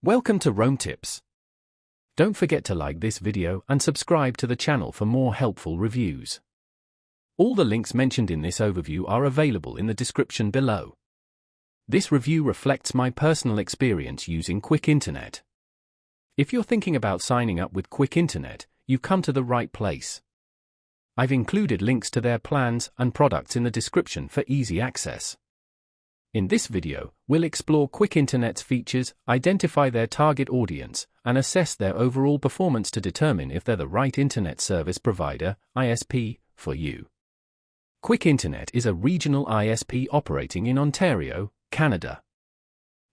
Welcome to Rome Tips. Don't forget to like this video and subscribe to the channel for more helpful reviews. All the links mentioned in this overview are available in the description below. This review reflects my personal experience using Kwic Internet. If you're thinking about signing up with Kwic Internet, you've come to the right place. I've included links to their plans and products in the description for easy access. In this video, we'll explore Kwic Internet's features, identify their target audience, and assess their overall performance to determine if they're the right internet service provider, ISP, for you. Kwic Internet is a regional ISP operating in Ontario, Canada.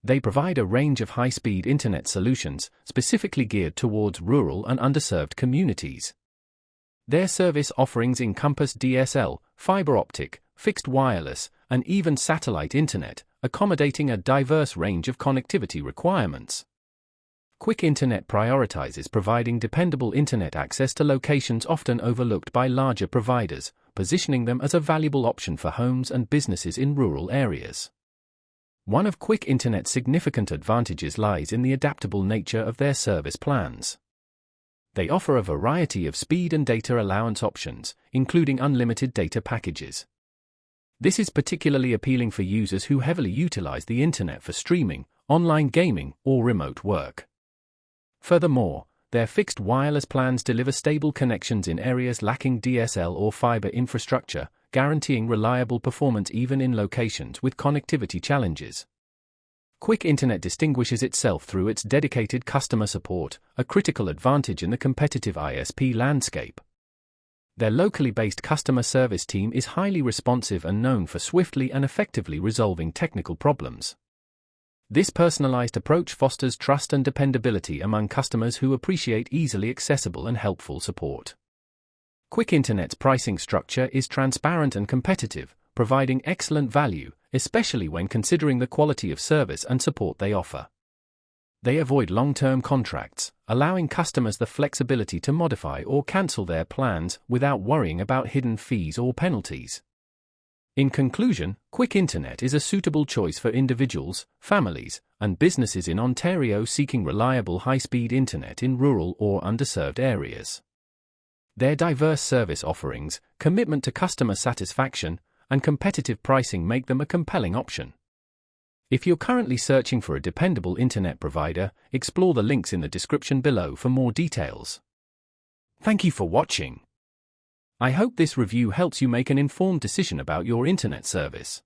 They provide a range of high-speed internet solutions, specifically geared towards rural and underserved communities. Their service offerings encompass DSL, fiber optic, fixed wireless, and even satellite internet, accommodating a diverse range of connectivity requirements. Kwic Internet prioritizes providing dependable internet access to locations often overlooked by larger providers, positioning them as a valuable option for homes and businesses in rural areas. One of Kwic Internet's significant advantages lies in the adaptable nature of their service plans. They offer a variety of speed and data allowance options, including unlimited data packages. This is particularly appealing for users who heavily utilize the internet for streaming, online gaming, or remote work. Furthermore, their fixed wireless plans deliver stable connections in areas lacking DSL or fiber infrastructure, guaranteeing reliable performance even in locations with connectivity challenges. Kwic Internet distinguishes itself through its dedicated customer support, a critical advantage in the competitive ISP landscape. Their locally based customer service team is highly responsive and known for swiftly and effectively resolving technical problems. This personalized approach fosters trust and dependability among customers who appreciate easily accessible and helpful support. Kwic Internet's pricing structure is transparent and competitive, providing excellent value, especially when considering the quality of service and support they offer. They avoid long-term contracts, allowing customers the flexibility to modify or cancel their plans without worrying about hidden fees or penalties. In conclusion, Kwic Internet is a suitable choice for individuals, families, and businesses in Ontario seeking reliable high-speed internet in rural or underserved areas. Their diverse service offerings, commitment to customer satisfaction, and competitive pricing make them a compelling option. If you're currently searching for a dependable internet provider, explore the links in the description below for more details. Thank you for watching. I hope this review helps you make an informed decision about your internet service.